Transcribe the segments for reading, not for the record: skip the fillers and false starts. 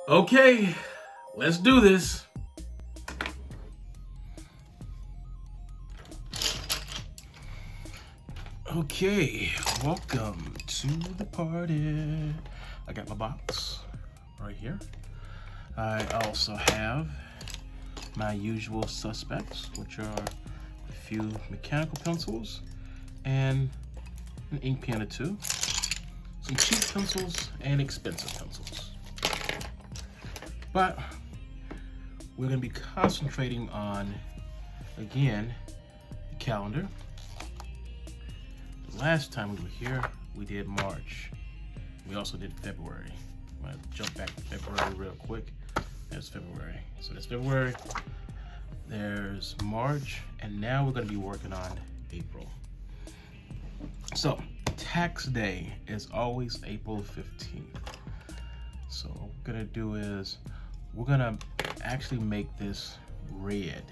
Okay, let's do this. Okay, welcome to the party. I got my box right here. I also have my usual suspects, which are a few mechanical pencils and an ink pen or two, some cheap pencils and expensive pencils. But we're going to be concentrating on, again, the calendar. Last time we were here, we did March. We also did February. I'm going to jump back to February real quick. There's February. So there's February, there's March, and now we're going to be working on April. So tax day is always April 15th. So what we're going to do is we're going to actually make this red.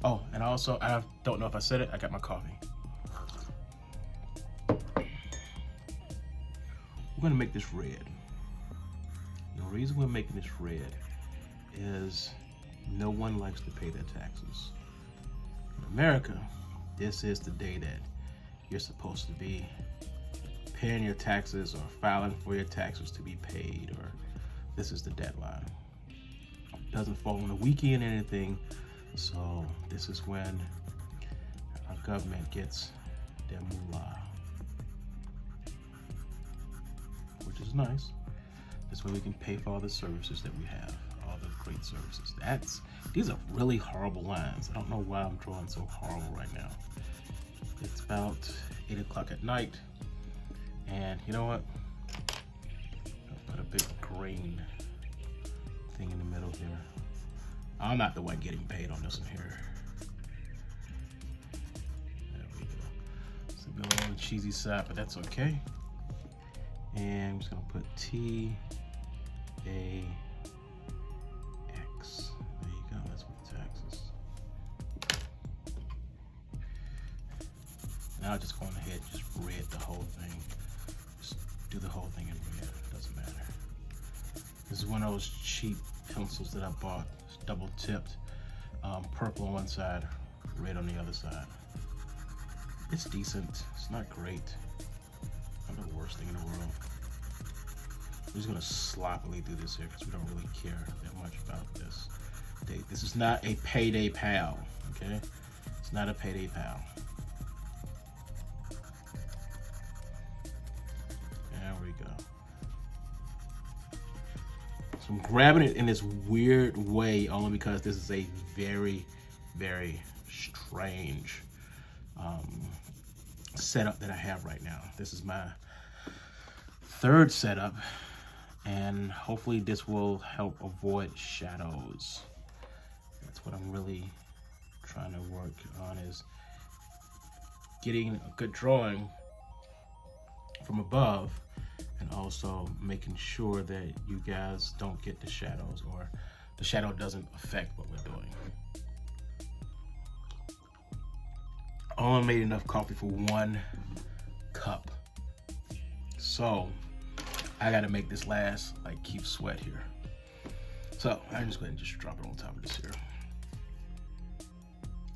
Oh, and also, I don't know if I said it, I got my coffee. We're gonna make this red. The reason we're making this red is no one likes to pay their taxes. In America, this is the day that you're supposed to be paying your taxes or filing for your taxes to be paid, or this is the deadline. It doesn't fall on a weekend or anything, so this is when our government gets their moolah, which is nice. This way we can pay for all the services that we have, all the great services. These are really horrible lines. I don't know why I'm drawing so horrible right now. It's about 8 o'clock at night, and you know what? I'll put a big green thing in the middle here. I'm not the one getting paid on this one here. There we go. It's a bit on the cheesy side, but that's okay. And I'm just gonna put TAX. There you go, that's what the taxes. Now just going ahead and just red the whole thing. Just do the whole thing in red, it doesn't matter. This is one of those cheap pencils that I bought. It's double tipped, purple on one side, red on the other side. It's decent, it's not great. Not the worst thing in the world. I'm just gonna sloppily do this here because we don't really care that much about this date. This is not a Payday pal, okay? It's not a Payday pal. There we go. So I'm grabbing it in this weird way only because this is a very, very strange setup that I have right now. This is my third setup, and hopefully this will help avoid shadows. That's what I'm really trying to work on, is getting a good drawing from above and also making sure that you guys don't get the shadows, or the shadow doesn't affect what we're doing. I only made enough coffee for 1 cup. So I gotta make this last like keep sweat here. So I'm just gonna just drop it on top of this here.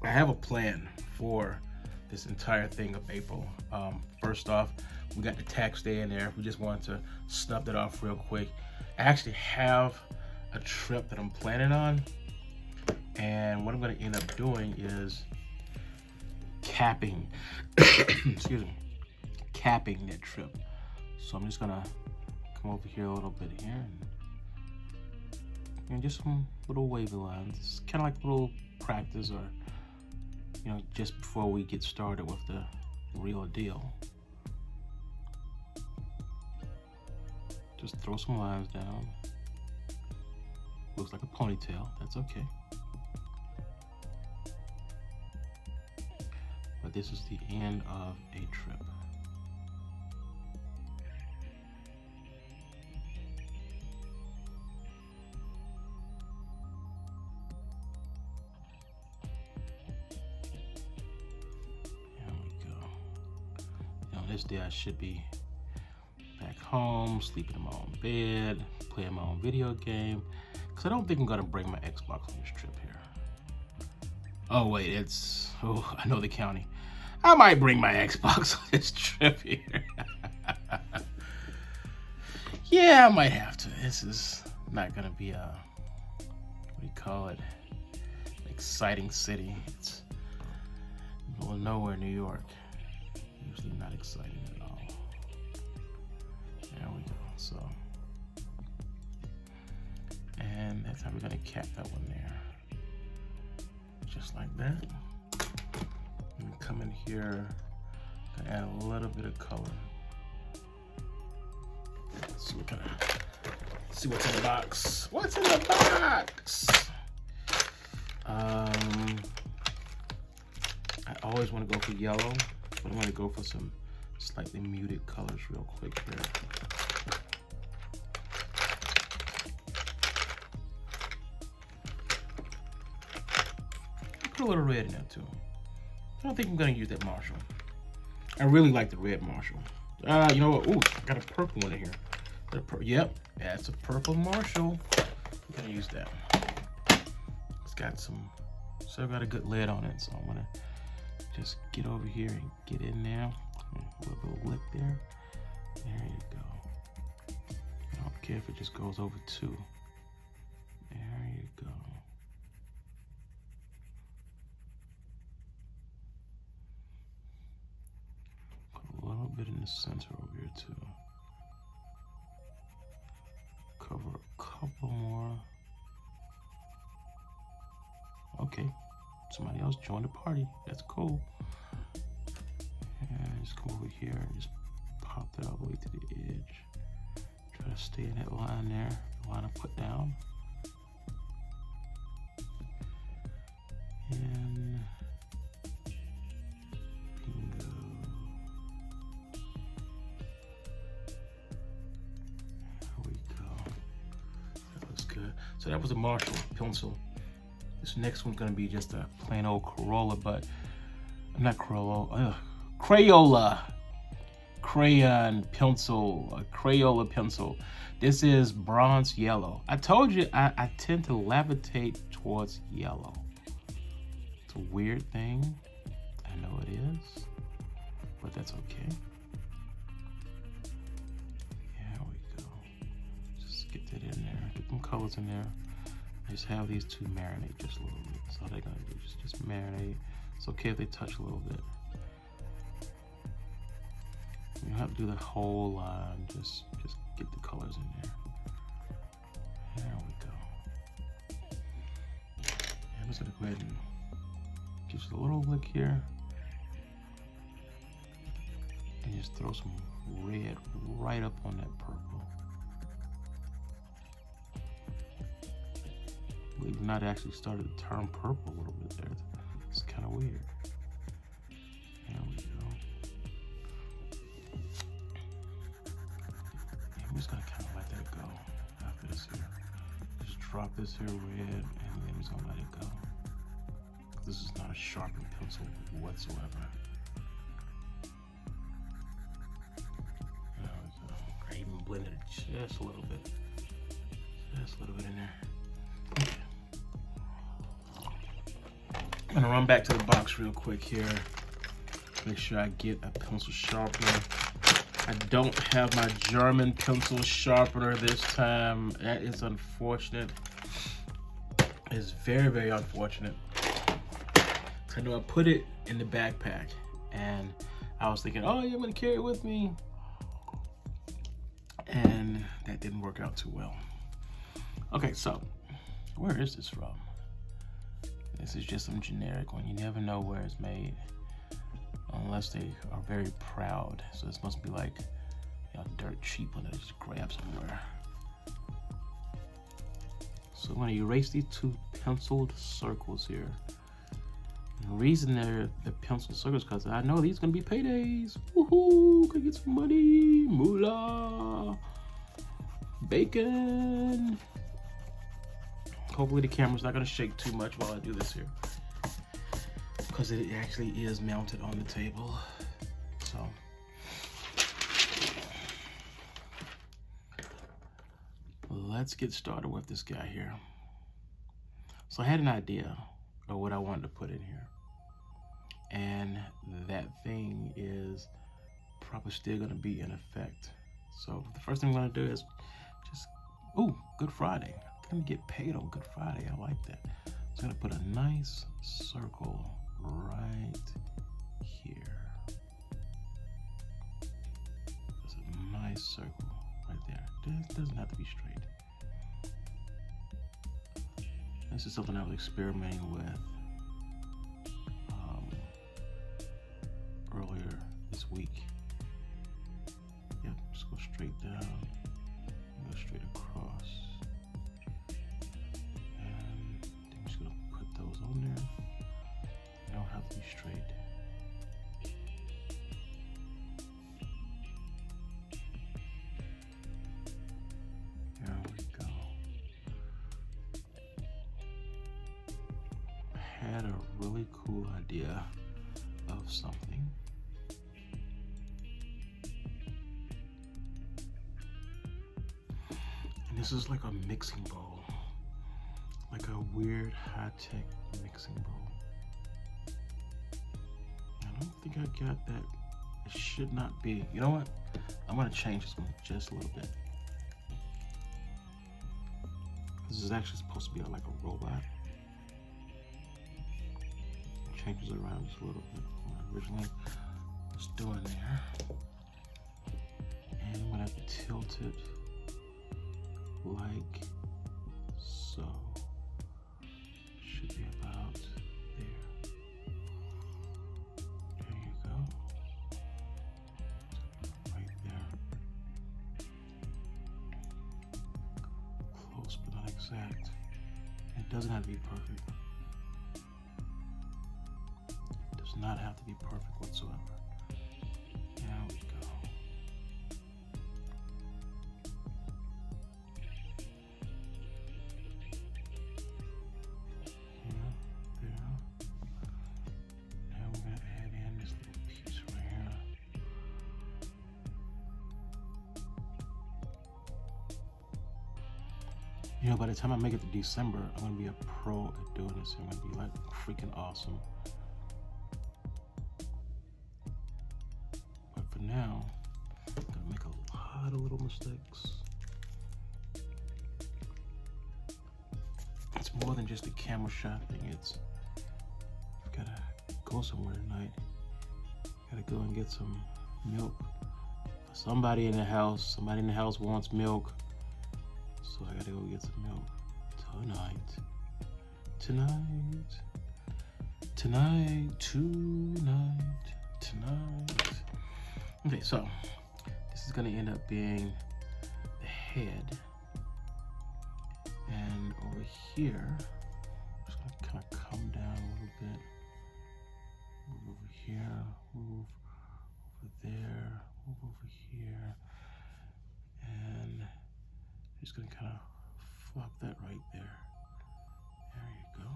I have a plan for this entire thing of April. First off, we got the tax day in there. We just wanted to snub that off real quick. I actually have a trip that I'm planning on, and what I'm gonna end up doing is capping, excuse me, capping that trip. So I'm just gonna come over here a little bit here and just some little wavy lines. It's kind of like a little practice, or you know, just before we get started with the real deal. Just throw some lines down. Looks like a ponytail, that's okay. But this is the end of a trip. There we go. Now this day I should be back home, sleep in my own bed, play my own video game. Because I don't think I'm going to bring my Xbox on this trip here. Oh, wait, I know the county. I might bring my Xbox on this trip here. Yeah, I might have to. This is not going to be a, what do you call it, exciting city. It's middle of nowhere, New York. Usually not exciting at all. There we go. So, and that's how we're gonna cap that one there. Just like that. And come in here, gonna add a little bit of color. So we're gonna see what's in the box. What's in the box? I always want to go for yellow, but I'm going to go for some slightly muted colors real quick here. Put a little red in there too. I don't think I'm going to use that Marshall. I really like the red Marshall. You know what? Ooh, I got a purple one in here. Yep, that's a purple Marshall. I'm going to use that. It's got some, still got a good lid on it, so I'm going to just get over here and get in there. A little lip there. There you go. I don't care if it just goes over two. There you go. Put a little bit in the center over here too. Cover a couple more. Okay. Somebody else joined the party. That's cool. And just come over here and just pop that all the way to the edge. Try to stay in that line there, the line I put down. And bingo. There we go. That looks good. So that was a Marshall pencil. This next one's gonna be just a plain old Corolla, but not Corolla, Crayola. Crayon pencil, a Crayola pencil. This is bronze yellow. I told you I tend to levitate towards yellow. It's a weird thing. I know it is, but that's okay. There we go. Just get that in there. Get them colors in there. Just have these two marinate just a little bit. That's all they're gonna do. Just marinate. It's okay if they touch a little bit. You don't have to do the whole line. Just get the colors in there. There we go. And I'm just gonna go ahead and just a little lick here. And just throw some red right up on that purple. We've not actually started to turn purple a little bit there. It's kind of weird. There we go. And I'm just gonna kind of let that go after this here. Just drop this here red, and then we're just gonna let it go. This is not a sharpened pencil whatsoever. There we go. I even blended it just a little bit. Just a little bit in there. Okay. I'm gonna run back to the box real quick here. Make sure I get a pencil sharpener. I don't have my German pencil sharpener this time. That is unfortunate. It's very, very unfortunate. I know I put it in the backpack and I was thinking, oh yeah, I'm gonna carry it with me. And that didn't work out too well. Okay, so where is this from? This is just some generic one. You never know where it's made unless they are very proud. So this must be like a dirt cheap one that I just grab somewhere. So I'm gonna erase these two penciled circles here. And the reason they're the pencil circles because I know these are gonna be paydays. Woohoo! Gonna get some money, moolah, bacon. Hopefully the camera's not gonna shake too much while I do this here, because it actually is mounted on the table. So let's get started with this guy here. So I had an idea of what I wanted to put in here. And that thing is probably still gonna be in effect. So the first thing I'm gonna do is just, Good Friday. I'm gonna get paid on Good Friday, I like that. So I'm gonna put a nice circle right here. That's a nice circle right there. It doesn't have to be straight. This is something I was experimenting with earlier this week. Yep, just go straight down, go straight across. And I'm just gonna put those on there. They don't have to be straight. There we go. I had a really cool idea of something. And this is like a mixing bowl. Like a weird high-tech mixing bowl. I don't think I got that. It should not be. You know what? I'm gonna change this one just a little bit. This is actually supposed to be like a robot. Changes it around just a little bit from what I originally was doing there. And I'm gonna have to tilt it like so. Should be about there. There you go. Right there. Close but not exact. It doesn't have to be perfect. Not have to be perfect whatsoever. There we go. Here, there. Now we're gonna add in this little piece right here. You know, by the time I make it to December, I'm gonna be a pro at doing this. I'm gonna be like freaking awesome. Now, I'm gonna make a lot of little mistakes. It's more than just a camera shot thing. It's, I've gotta go somewhere tonight. Gotta go and get some milk. Somebody in the house wants milk. So I gotta go get some milk tonight. Okay, so this is gonna end up being the head. And over here, I'm just gonna kind of come down a little bit. Move over here, move over there, move over here. And I'm just gonna kind of flop that right there. There you go.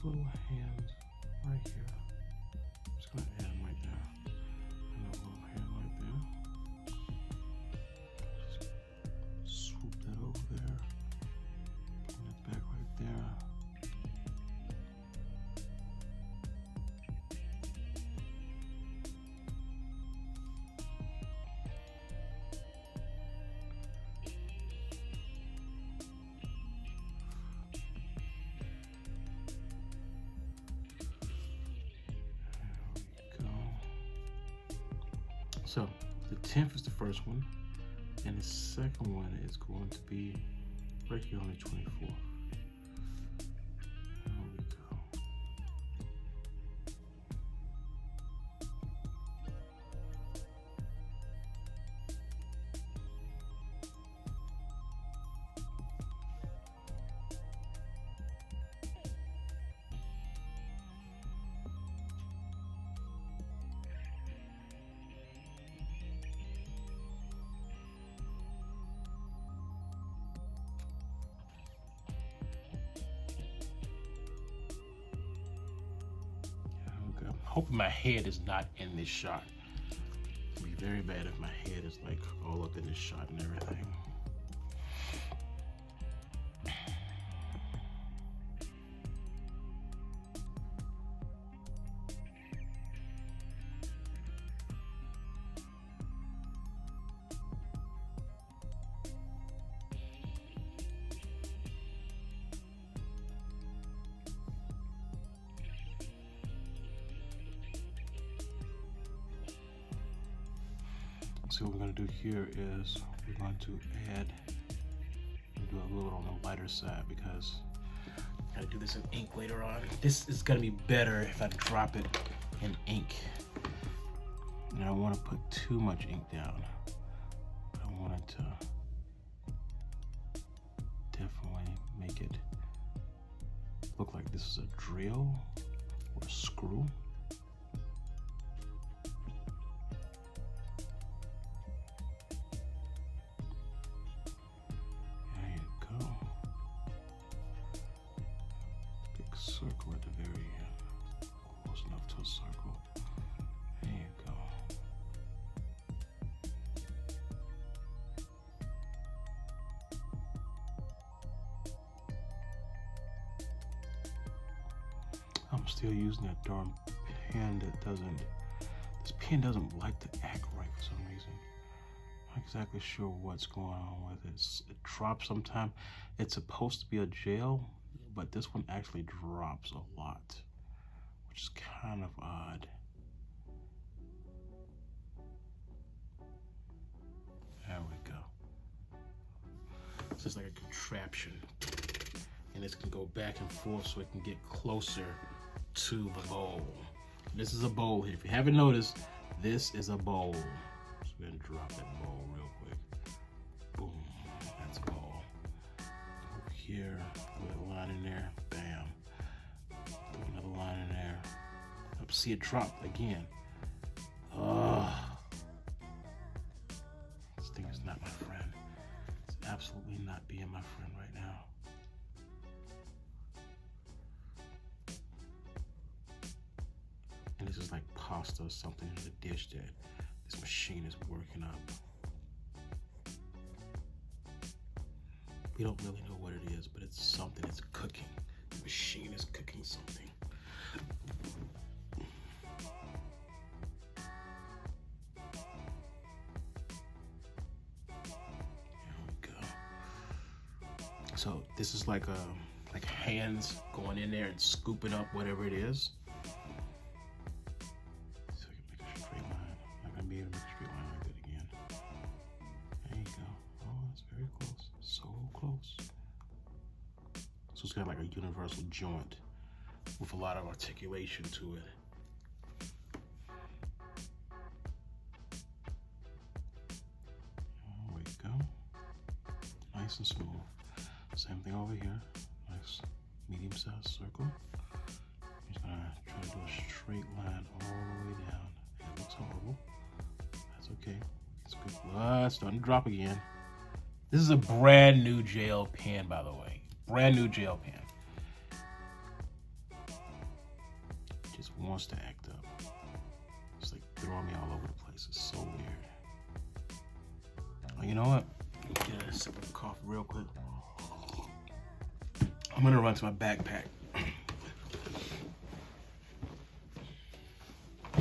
Little hands right here. I'm just gonna add them right there. And a little hand right there. Just swoop that over there. Bring it back right there. So the 10th is the first one, and the second one is going to be right here on the 24th. There we go. hoping my head is not in this shot. It'd be very bad if my head is like all up in this shot and everything. So what we're going to do here is we're going to do a little on the lighter side because I gotta do this in ink later on. This is going to be better if I drop it in ink. And I don't want to put too much ink down. I want it to definitely make it look like this is a drill or a screw. Circle at the very end, close enough to a circle. There you go. I'm still using that darn pen this pen doesn't like to act right for some reason. I'm not exactly sure what's going on with it. It drops sometimes. It's supposed to be a gel, but this one actually drops a lot, which is kind of odd. There we go. It's just like a contraption. And this can go back and forth so it can get closer to the bowl. This is a bowl here. If you haven't noticed, this is a bowl. So we're gonna drop that bowl real quick. Boom, that's a bowl. Over here, put a line in there, bam. Throw another line in there. Up, see it drop again. This thing is not my friend. It's absolutely not being my friend right now. And this is like pasta or something in the dish that this machine is working up. We don't really know what it is, but it's something that's cooking. The machine is cooking something. There we go. So this is like hands going in there and scooping up whatever it is. So I can make a straight line. I'm not gonna be able to make a straight line like that again. There you go. Oh, that's very close. So close. So it's kind of like a universal joint with a lot of articulation to it. There we go. Nice and smooth. Same thing over here. Nice medium-sized circle. I'm just gonna try to do a straight line all the way down. It looks horrible. That's okay. It's good. It's starting to drop again. This is a brand new gel pen, by the way. Brand new gel pen. Just wants to act up. It's like throwing me all over the place. It's so weird. Oh, you know what? Get a sip of coffee real quick. I'm gonna run to my backpack.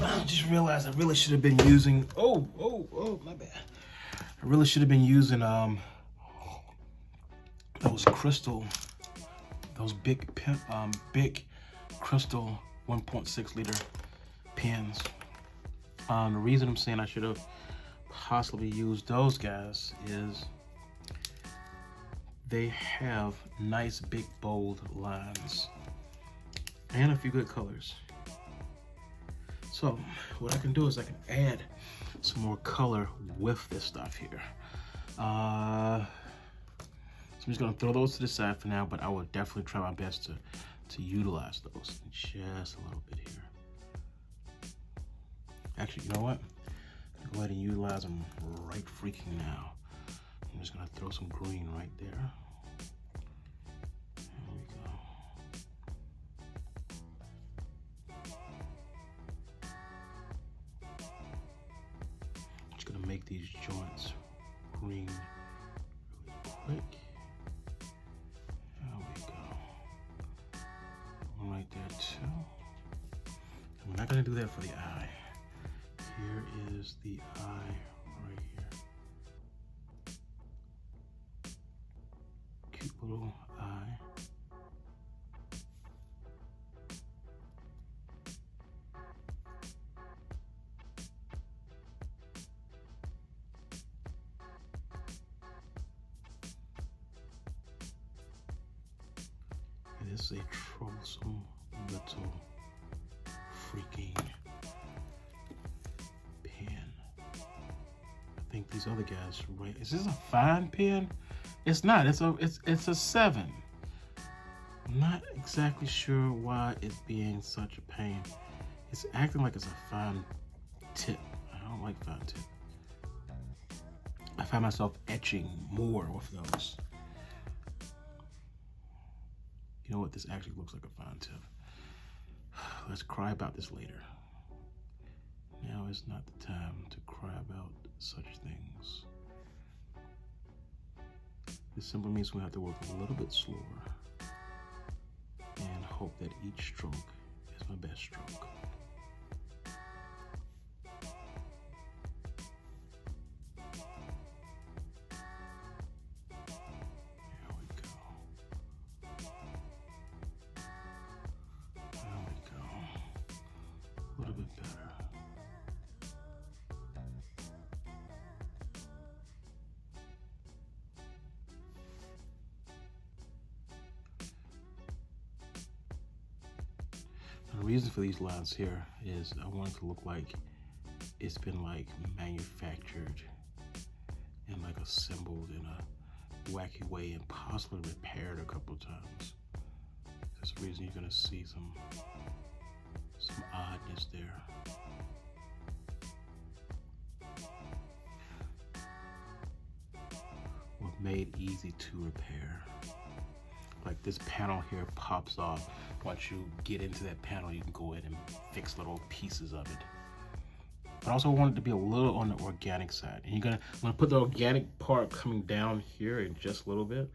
I just realized I really should have been using, oh, my bad. I really should have been using those big crystal 1.6 liter pens. The reason I'm saying I should have possibly used those guys is they have nice big bold lines and a few good colors. So what I can do is I can add some more color with this stuff here. So I'm just gonna throw those to the side for now, but I will definitely try my best to utilize those just a little bit here. Actually, you know what? Go ahead and utilize them right freaking now. I'm just gonna throw some green right there. There we go. quick. There we go. One right there too. And we're not gonna do that for the eye. Here is the eye right here. Cute little eye. It is a troublesome little freaking pen. I think these other guys, right? Is this a fine pen? It's not. It's a 7. I'm not exactly sure why it's being such a pain. It's acting like it's a fine tip. I don't like fine tip. I find myself etching more with those. You know what? This actually looks like a fine tip. Let's cry about this later. Now is not the time to cry about such things. This simply means we have to work a little bit slower and hope that each stroke is my best stroke. The reason for these lines here is I want it to look like it's been like manufactured and like assembled in a wacky way and possibly repaired a couple of times. That's the reason you're gonna see some oddness there. Or made easy to repair. Like this panel here pops off. Once you get into that panel, you can go in and fix little pieces of it. But I also want it to be a little on the organic side. And I'm gonna put the organic part coming down here in just a little bit.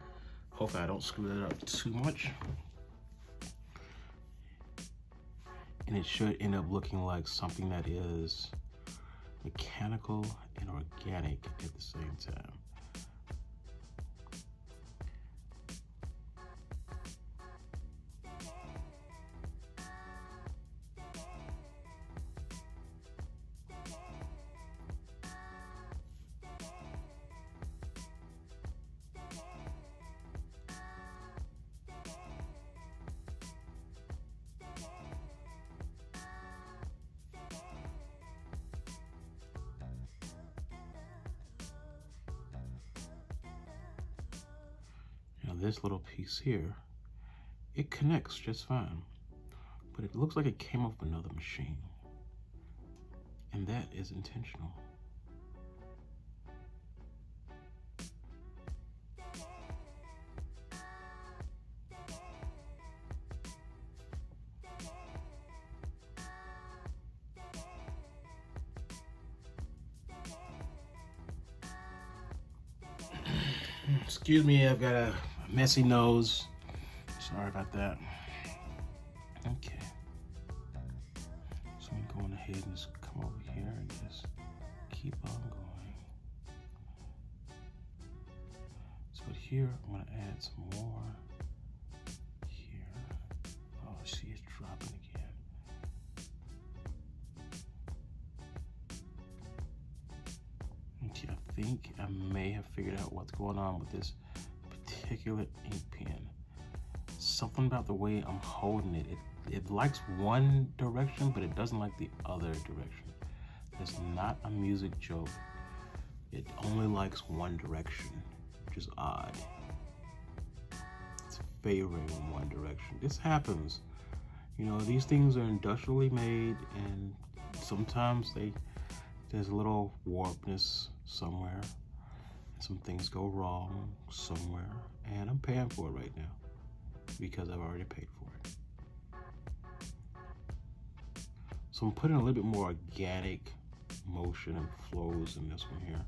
Hopefully I don't screw that up too much. And it should end up looking like something that is mechanical and organic at the same time. This little piece here, it connects just fine, but it looks like it came off another machine, and that is intentional. Excuse me, I've got a messy nose. Sorry about that. Okay. So I'm going ahead and just come over here and just keep on going. So here, I'm gonna add some more here. Oh, see, it's dropping again. Okay, I think I may have figured out what's going on with this particular ink pen. Something about the way I'm holding it. It likes one direction, but it doesn't like the other direction. It's not a music joke. It only likes one direction, which is odd. It's favoring one direction. This happens. You know, these things are industrially made, and sometimes there's a little warpness somewhere. Some things go wrong somewhere, and I'm paying for it right now because I've already paid for it. So I'm putting a little bit more organic motion and flows in this one here.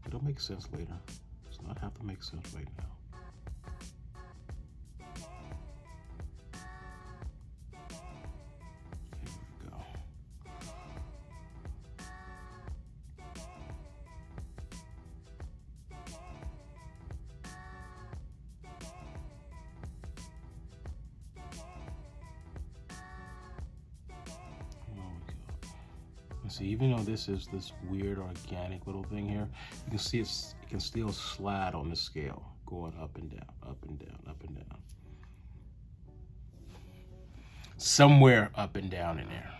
It'll make sense later. It's not have to make sense right now. Here we go. See, even though this is this weird organic little thing here, you can see it can still slide on the scale, going up and down, up and down, up and down. Somewhere up and down in there.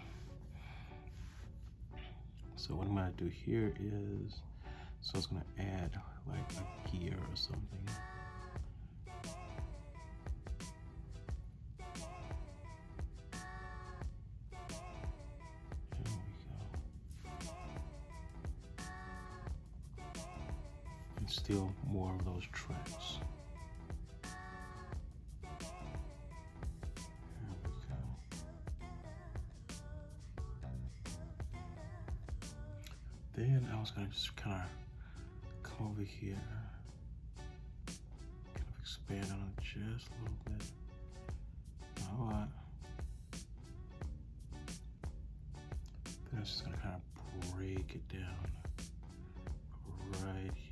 So what I'm gonna do here is, so it's gonna add like a gear or something. Still more of those tracks. There we go. Then I was gonna just kind of come over here, kind of expand on it just a little bit. Not a lot. Then I'm just gonna kind of break it down right here.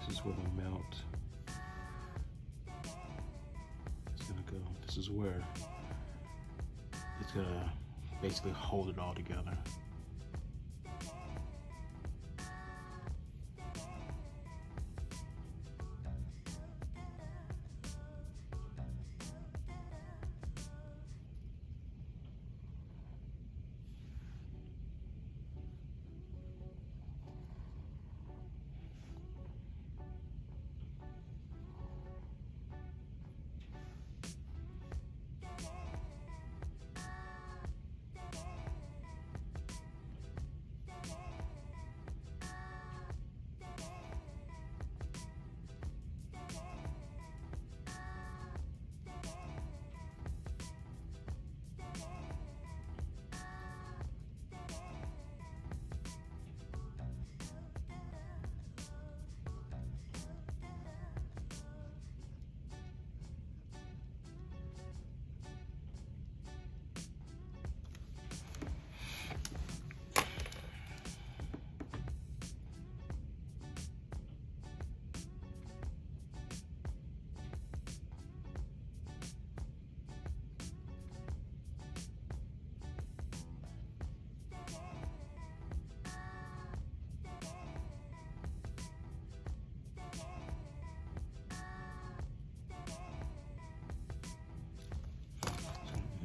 This is where the mount is gonna go. This is where it's gonna basically hold it all together.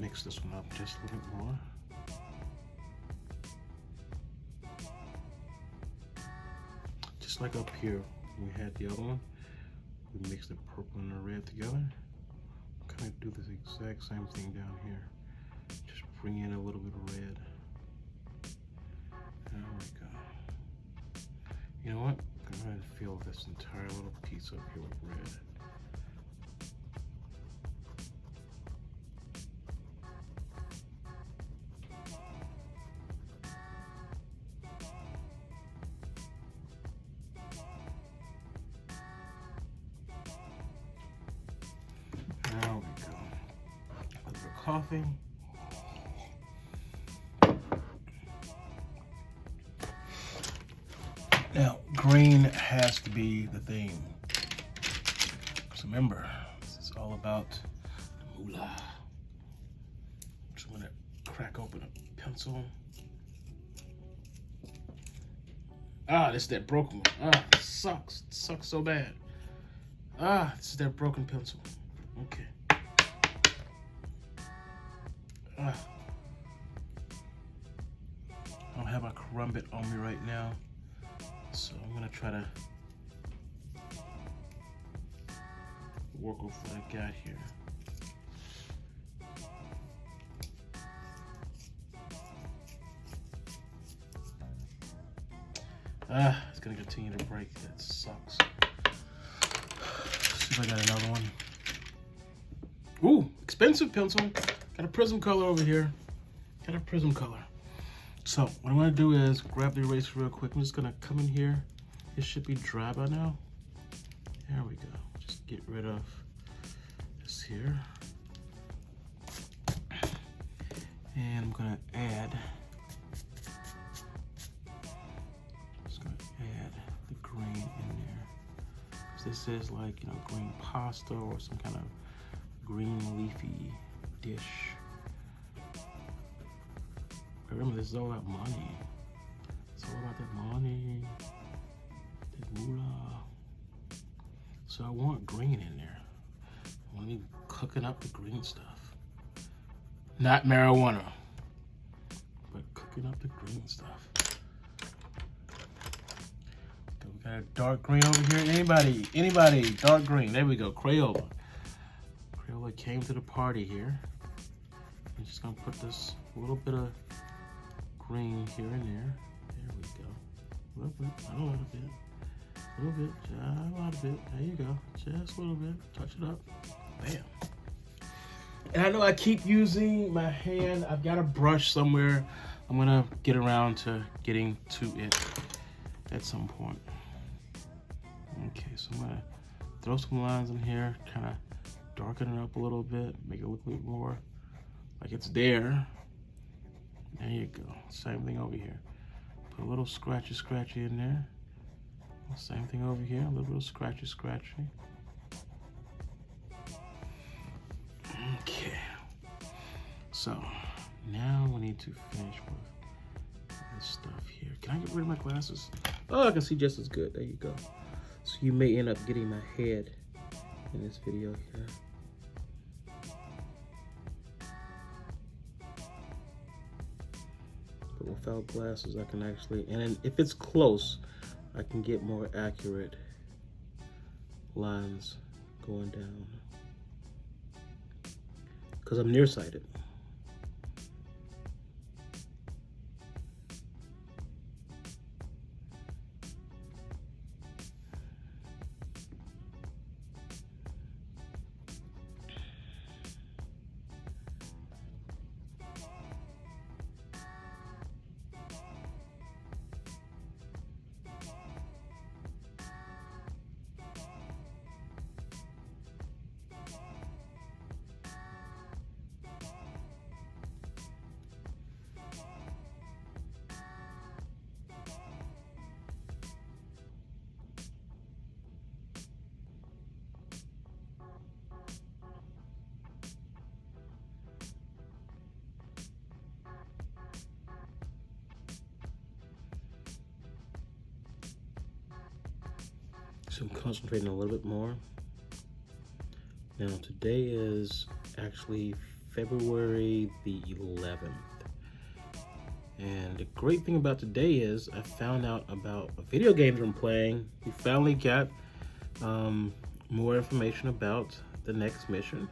Mix this one up just a little bit more. Just like up here, we had the other one. We mixed the purple and the red together. Kind of do this exact same thing down here. Just bring in a little bit of red. There we go. You know what? I'm going to fill this entire little piece up here with red. There we go. A little bit of coffee. Now, green has to be the theme. So remember, this is all about the moolah. So I'm gonna crack open a pencil. Ah, this is that broken one. Ah, it sucks. It sucks so bad. Ah, this is that broken pencil. Okay. Ah. I don't have my Crumbit on me right now, so I'm gonna try to work with what I got here. Ah, it's gonna continue to break. That sucks. Let's see if I got another one. Ooh, expensive pencil. Got a prism color over here. Got a prism color. So what I'm gonna do is grab the eraser real quick. I'm just gonna come in here. It should be dry by now. There we go. Just get rid of this here. And I'm gonna add, the green in there. This is like, you know, green pasta or some kind of green leafy dish. Remember, this is all about money. It's all about that money, that moolah. So I want green in there. I want to be cooking up the green stuff. Not marijuana, but cooking up the green stuff. So we got a dark green over here. Anybody, dark green. There we go, Crayola. Crayola came to the party here. I'm just gonna put this little bit of green here and there. There we go. A little bit, not a lot of bit. A little bit, just a lot of bit. There you go. Just a little bit. Touch it up. Bam. And I know I keep using my hand. I've got a brush somewhere. I'm gonna get around to getting to it at some point. Okay, so I'm gonna throw some lines in here, kind of darken it up a little bit, make it look a little more like it's there. There you go. Same thing over here. Put a little scratchy in there. Same thing over here. A little bit of scratchy. Okay. So now we need to finish with this stuff here. Can I get rid of my glasses? Oh, I can see just as good. There you go. So you may end up getting my head in this video here. But without glasses, I can actually, and if it's close, I can get more accurate lines going down. Because I'm nearsighted. So I'm concentrating a little bit more. Now today is actually February the 11th. And the great thing about today is I found out about a video game that I'm playing. We finally got more information about the next mission.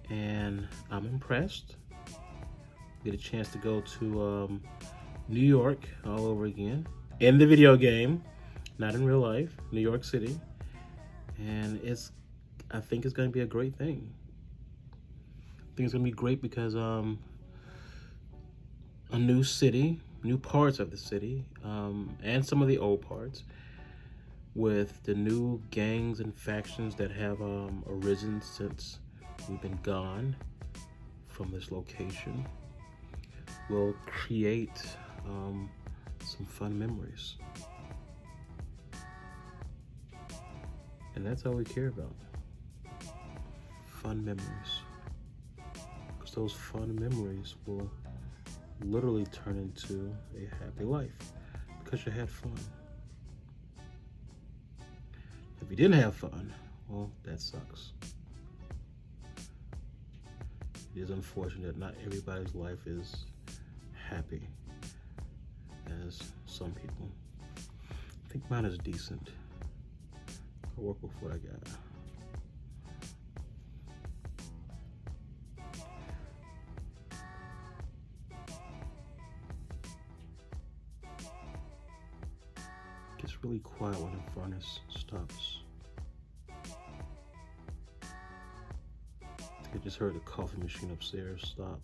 And I'm impressed. Get a chance to go to New York all over again. In the video game. Not in real life, New York City. And I think it's gonna be a great thing. I think it's gonna be great because a new city, new parts of the city, and some of the old parts, with the new gangs and factions that have arisen since we've been gone from this location, will create some fun memories. And that's all we care about. Fun memories. Because those fun memories will literally turn into a happy life because you had fun. If you didn't have fun, well, that sucks. It is unfortunate that not everybody's life is happy as some people. I think mine is decent. I work with what I got. Gets really quiet when the furnace stops. I just heard the coffee machine upstairs stop.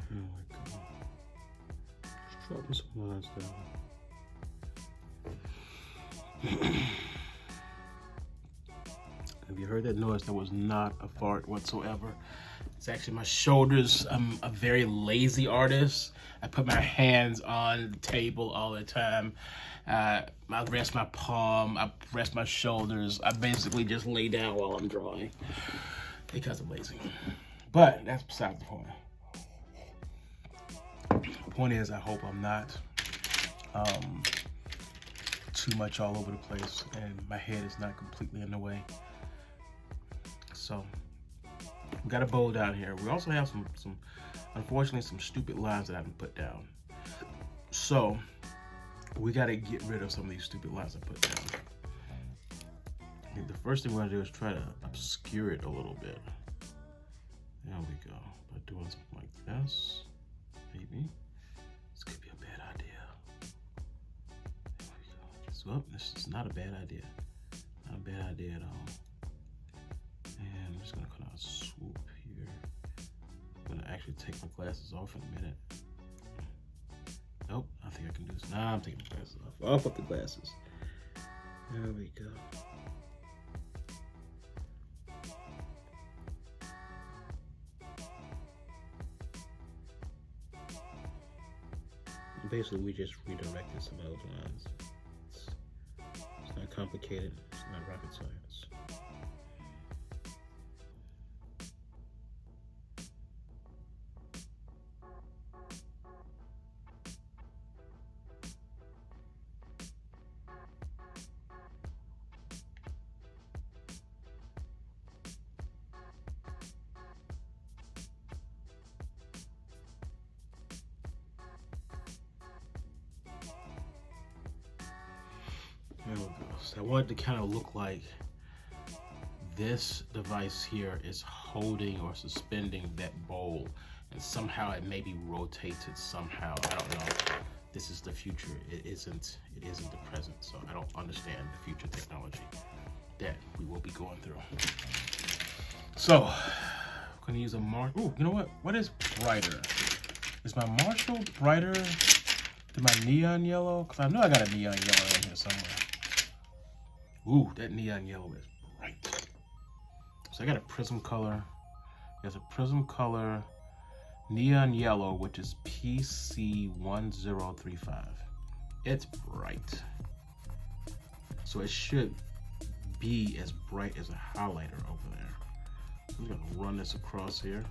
There we go. Just dropping some lines down. Have you heard that noise? That was not a fart whatsoever. It's actually my shoulders. I'm a very lazy artist. I put my hands on the table all the time. I rest my palm, I rest my shoulders. I basically just lay down while I'm drawing because I'm lazy. But that's besides the point. The point is, I hope I'm not too much all over the place and my head is not completely in the way. So we got a bowl down here. We also have some unfortunately some stupid lines that I haven't put down. So we got to get rid of some of these stupid lines I put down. I think the first thing we're gonna do is try to obscure it a little bit. There we go. By doing something like this, maybe. This could be a bad idea. There we go. So, oh, this is not a bad idea. Not a bad idea at all. And I'm just gonna kind of swoop here. I'm gonna actually take my glasses off in a minute. Nope, I think I can do this. Nah, I'm taking my glasses off. Off with the glasses. There we go. Basically, we just redirected some of those lines. It's not complicated. It's not rocket science. There we go. So I want it to kind of look like this device here is holding or suspending that bowl, and somehow it may be rotated somehow. I don't know. This is the future. It isn't the present. So I don't understand the future technology that we will be going through. So I'm gonna use a Marshall. Ooh, you know what? What is brighter? Is my Marshall brighter than my neon yellow? Because I know I got a neon yellow in here somewhere. Ooh, that neon yellow is bright. So I got a prism color. There's a prism color neon yellow, which is PC1035. It's bright. So it should be as bright as a highlighter over there. I'm gonna run this across here.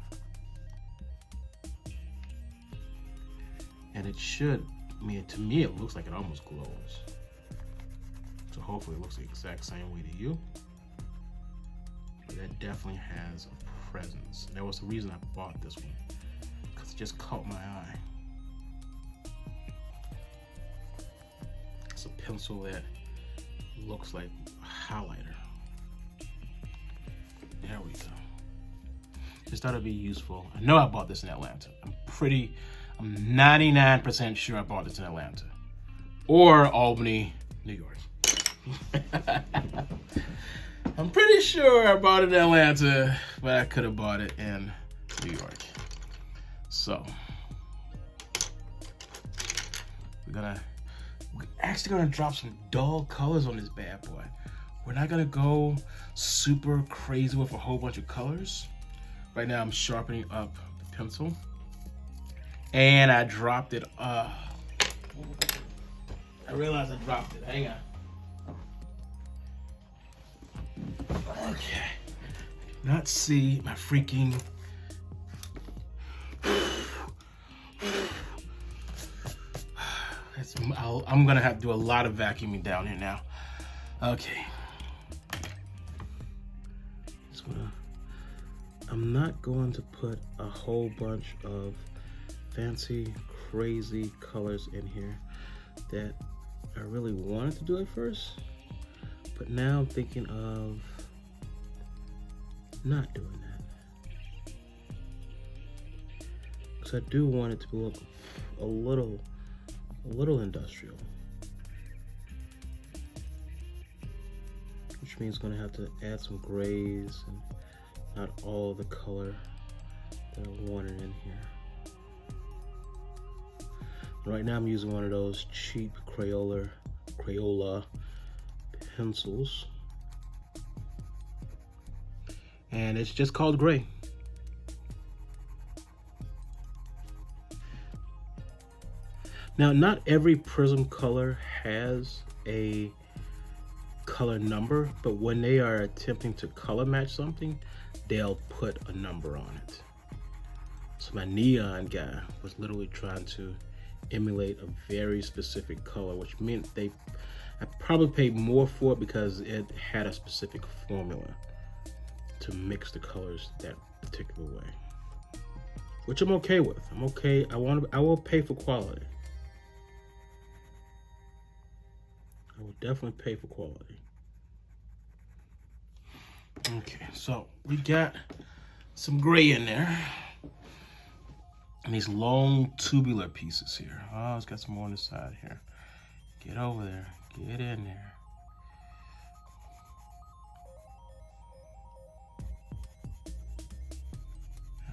And it should, I mean, to me, it looks like it almost glows. So hopefully it looks the exact same way to you. But that definitely has a presence. That was the reason I bought this one, because it just caught my eye. It's a pencil that looks like a highlighter. There we go. Just thought it'd be useful. I know I bought this in Atlanta. I'm 99% sure I bought this in Atlanta. Or Albany, New York. I'm pretty sure I bought it in Atlanta, but I could have bought it in New York. So we're actually gonna drop some dull colors on this bad boy. We're not gonna go super crazy with a whole bunch of colors. Right now I'm sharpening up the pencil. And I dropped it. I realized I dropped it. Hang on. Okay. Not see my freaking. I'm gonna have to do a lot of vacuuming down here now. Okay. I'm not going to put a whole bunch of fancy, crazy colors in here that I really wanted to do at first, but now I'm thinking of not doing that. Because I do want it to look a little industrial. Which means I'm gonna have to add some grays and not all the color that I wanted in here. Right now I'm using one of those cheap Crayola pencils. And it's just called gray. Now, not every prism color has a color number, but when they are attempting to color match something, they'll put a number on it. So my neon guy was literally trying to emulate a very specific color, which meant I probably paid more for it because it had a specific formula to mix the colors that particular way, which I'm okay with. I'm okay. I will pay for quality. I will definitely pay for quality. Okay, so we got some gray in there. And these long tubular pieces here. Oh, it's got some more on the side here. Get over there. Get in there.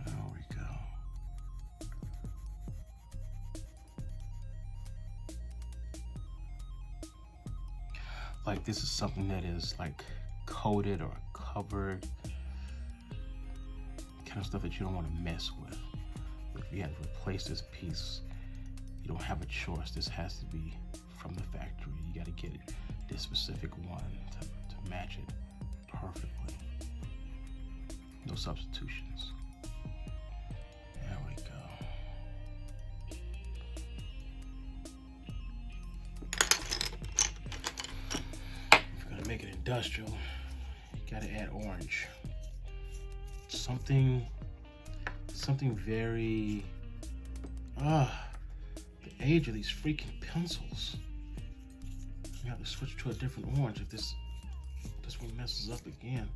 There we go. Like this is something that is like coated or covered. Kind of stuff that you don't want to mess with. If you have to replace this piece, you don't have a choice. This has to be from the factory. You got to get this specific one to match it perfectly. No substitutions. There we go. If you're gonna make it industrial, you got to add orange. Something very, the age of these freaking pencils. You have to switch to a different orange if this one messes up again.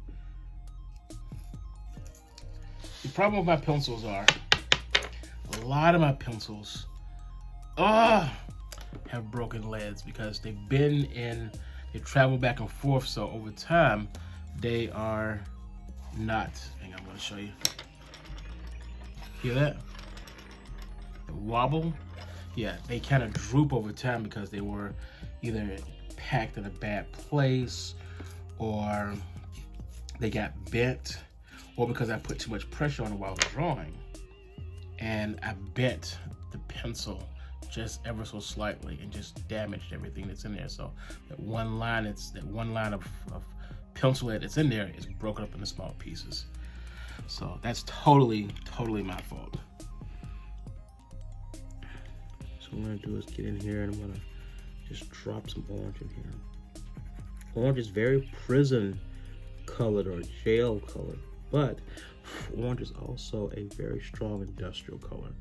The problem with my pencils are, a lot of my pencils, have broken leads because they travel back and forth, so over time, they are not, hang on, I'm gonna show you. Hear that? The wobble? Yeah, they kind of droop over time because they were either packed in a bad place, or they got bent, or because I put too much pressure on it while I was drawing. And I bent the pencil just ever so slightly and just damaged everything that's in there. So that one line of pencil head that's in there is broken up into small pieces. So that's totally my fault. So what I'm gonna do is get in here and I'm gonna just drop some orange in here. Orange is very prison colored or jail colored, but orange is also a very strong industrial color.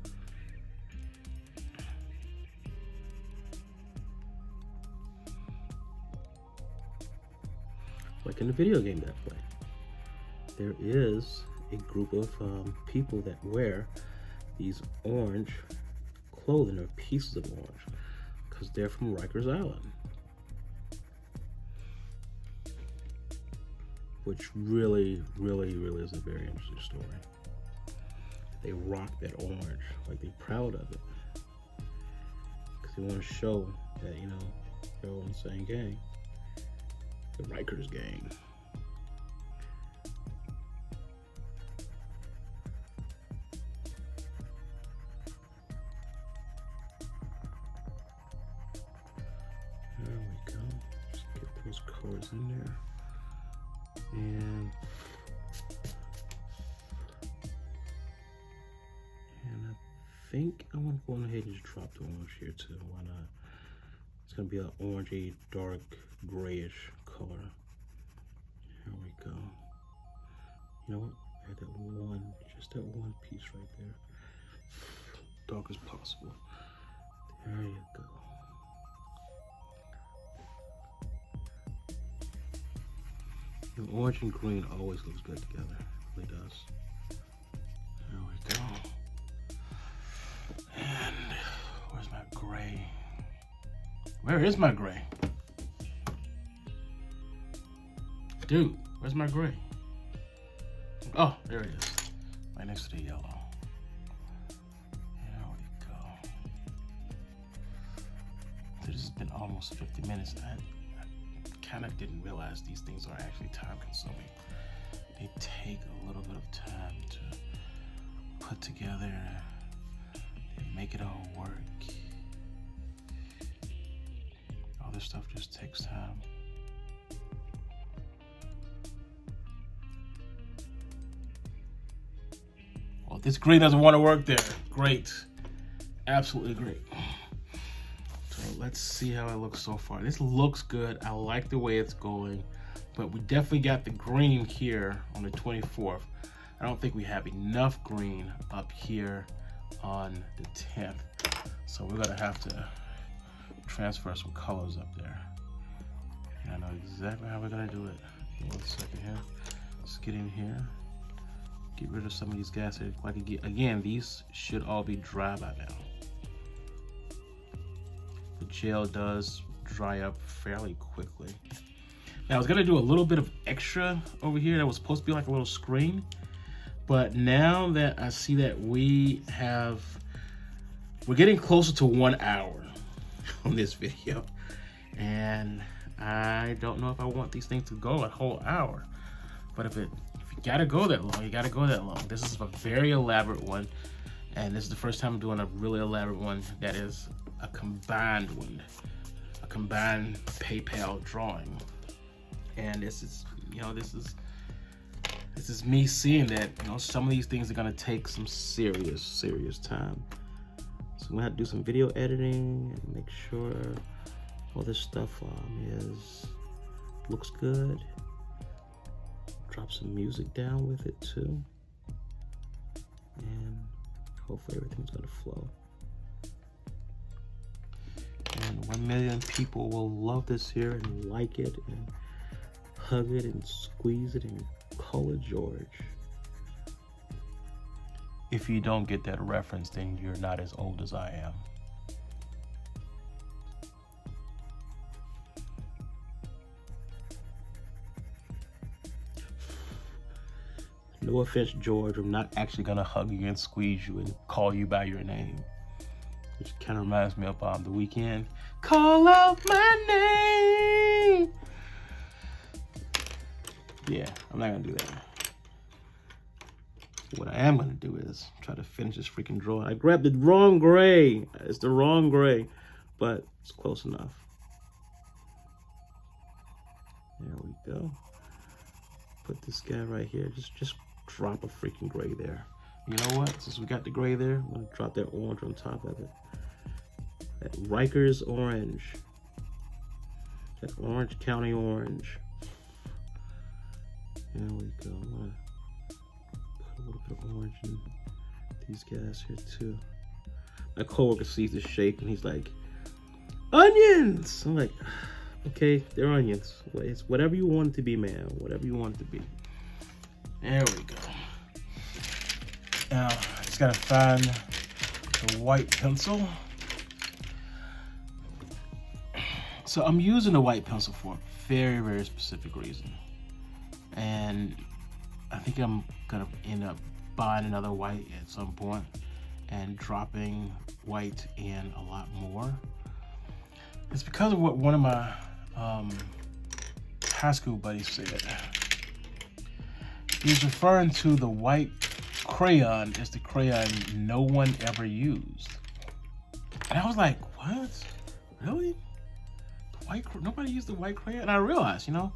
Like in the video game that play. There is a group of people that wear these orange clothing or pieces of orange because they're from Rikers Island. which really is a very interesting story. They rock that orange, like they're proud of it, because they want to show that, you know, they're all in the same gang, the Rikers gang. There we go. Just get those colors in there. And I think I want to go ahead and just drop the orange here too. Why not? It's gonna be an orangey, dark grayish color. Here we go. You know what? Add that one, just that one piece right there. Dark as possible. There you go. You know, orange and green always looks good together. It really does. There we go. And where's my gray? Where is my gray? Dude, where's my gray? Oh, there it is. Right next to the yellow. There we go. So this has been almost 50 minutes. I kind of didn't realize these things are actually time consuming. They take a little bit of time to put together and make it all work. All this stuff just takes time. Well, this green doesn't want to work there. Great. Absolutely great. So let's see how it looks so far. This looks good. I like the way it's going, but we definitely got the green here on the 24th. I don't think we have enough green up here on the 10th. So we're gonna have to transfer some colors up there. And I know exactly how we're gonna do it. 1 second here. Let's get in here. Get rid of some of these guys here. Like again, these should all be dry by now. The gel does dry up fairly quickly. Now I was gonna do a little bit of extra over here that was supposed to be like a little screen, but now that I see that we're getting closer to 1 hour on this video, and I don't know if I want these things to go a whole hour, but if you gotta go that long, you gotta go that long. This is a very elaborate one, and this is the first time I'm doing a really elaborate one that is a combined one, a combined PayPal drawing. And this is, you know, this is me seeing that, you know, some of these things are gonna take some serious time. So I'm gonna have to do some video editing and make sure all this stuff looks good. Drop some music down with it too, and hopefully everything's gonna flow. And 1 million people will love this here and like it and hug it and squeeze it and call it George. If you don't get that reference, then you're not as old as I am. No offense, George, I'm not actually gonna hug you and squeeze you and call you by your name. Which kind of reminds me of The Weeknd. Call out my name. Yeah, I'm not gonna do that. What I am gonna do is try to finish this freaking drawing. I grabbed the wrong gray. It's the wrong gray, but it's close enough. There we go. Put this guy right here. Just drop a freaking gray there. You know what? Since we got the gray there, I'm gonna drop that orange on top of it. That Rikers orange. That Orange County orange. There we go. I'm gonna put a little bit of orange in these guys here too. My coworker sees the shape and he's like, onions! I'm like, okay, they're onions. It's whatever you want it to be, man. Whatever you want it to be. There we go. Now, I just gotta find the white pencil. So I'm using the white pencil for a very specific reason. And I think I'm gonna end up buying another white at some point and dropping white in a lot more. It's because of what one of my high school buddies said. He's referring to the white crayon as the crayon no one ever used. And I was like, what? Really? Nobody used the white crayon? And I realized, you know,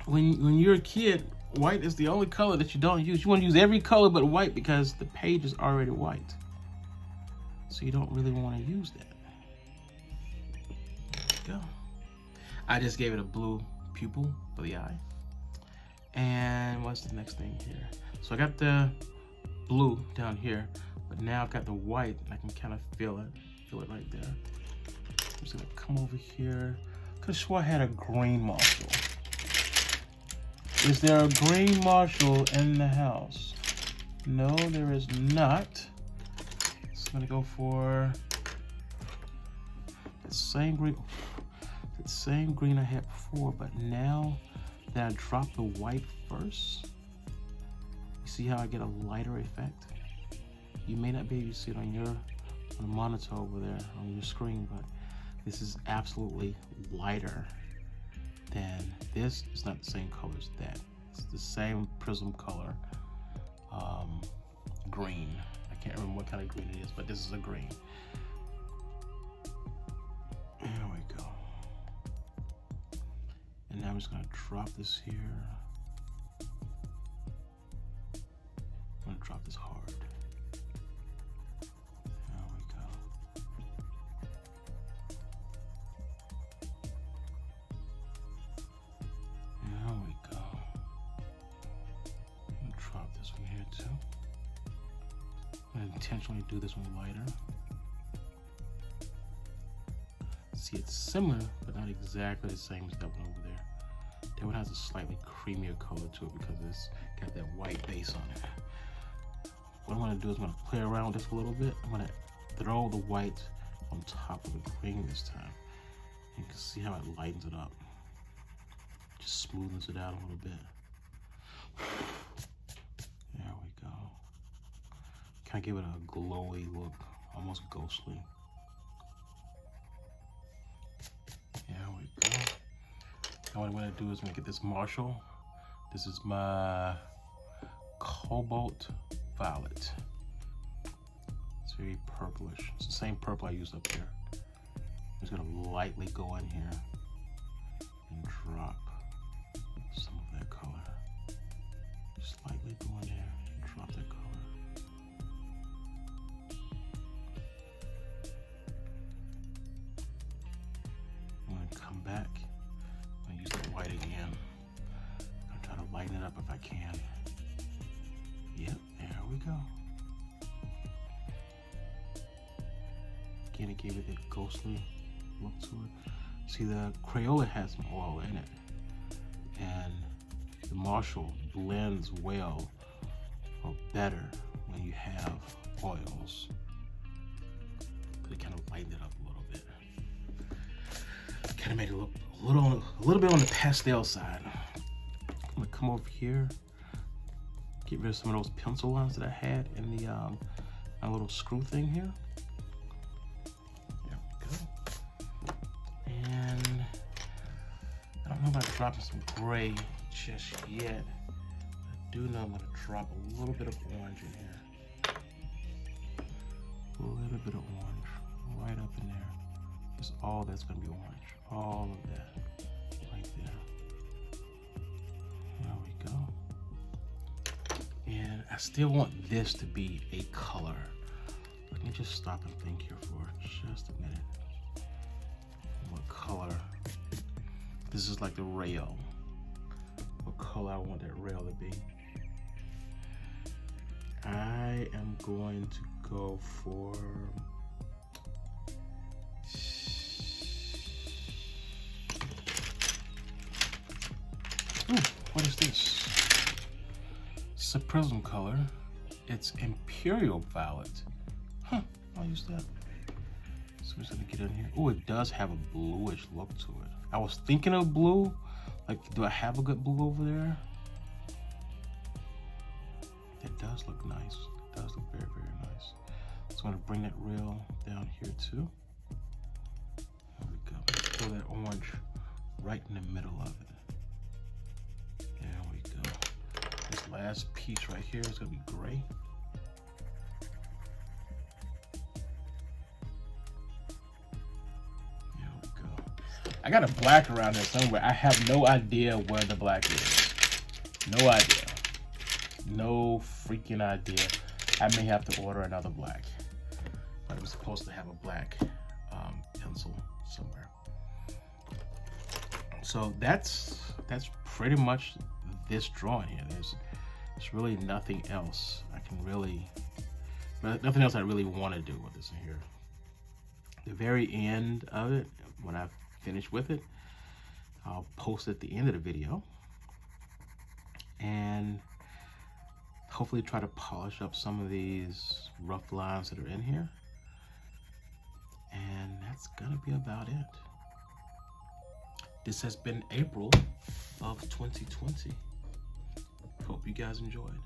when you're a kid, white is the only color that you don't use. You want to use every color but white because the page is already white. So you don't really want to use that. There we go. I just gave it a blue pupil for the eye. And what's the next thing here? So I got the blue down here, but now I've got the white and I can kind of feel it right there. I'm just gonna come over here. Could have swore I had a green marshal. Is there a green marshal in the house? No, there is not. So I'm gonna go for the same green I had before, but now that I drop the white first, you see how I get a lighter effect? You may not be able to see it on the monitor over there on your screen, but this is absolutely lighter than this. It's not the same color as that. It's the same prism color, green. I can't remember what kind of green it is, but this is a green. There we go. And now I'm just gonna drop this here. I'm gonna drop this hard. There we go. There we go. I'm gonna drop this one here too. I'm gonna intentionally do this one lighter. See, it's similar, but not exactly the same as that one over there. That one has a slightly creamier color to it because it's got that white base on it. What I'm gonna do is I'm gonna play around with this a little bit. I'm gonna throw the white on top of the green this time. You can see how it lightens it up. Just smoothens it out a little bit. There we go. Kind of give it a glowy look, almost ghostly. There we go. Now what I'm gonna do is I'm gonna get this Marshall. This is my Cobalt Violet. It's very purplish. It's the same purple I used up here. I'm just gonna lightly go in here and drop some of that color. Just lightly go in there and drop that color. I'm gonna come back. I'm gonna use the white again. I'm gonna try to lighten it up if I can. Yep, there we go. Again, it gave it that ghostly look to it. See, the Crayola has some oil in it, and the Marshall blends well or better when you have oils. But it kind of lightened it up a little bit. Kind of made it look a little bit on the pastel side. I'm gonna come over here, get rid of some of those pencil lines that I had in the my little screw thing here. There we go. And I don't know about dropping some gray just yet. I do know I'm gonna drop a little bit of orange in here. A little bit of orange right up in there. Just all that's gonna be orange. All of that right there. There we go. And I still want this to be a color. Let me just stop and think here for just a minute. What color? This is like the rail. What color I want that rail to be? I am going to go for what is this? It's a prism color. It's Imperial Violet. Huh, I'll use that. So we're just gonna get in here. Oh, it does have a bluish look to it. I was thinking of blue, Like, do I have a good blue over there? It does look nice. It does look very, very nice. So I'm gonna bring that rail down here too. There we go. Throw that orange right in the middle of it. There we go. This last piece right here is gonna be gray. There we go. I got a black around there somewhere. I have no idea where the black is. No idea. No freaking idea. I may have to order another black. But I'm supposed to have a black pencil somewhere. So that's pretty much this drawing here. There's really nothing else I can really, nothing else I really want to do with this in here. The very end of it, when I finish with it, I'll post at the end of the video and hopefully try to polish up some of these rough lines that are in here. And that's gonna be about it. This has been April of 2020. Hope you guys enjoyed.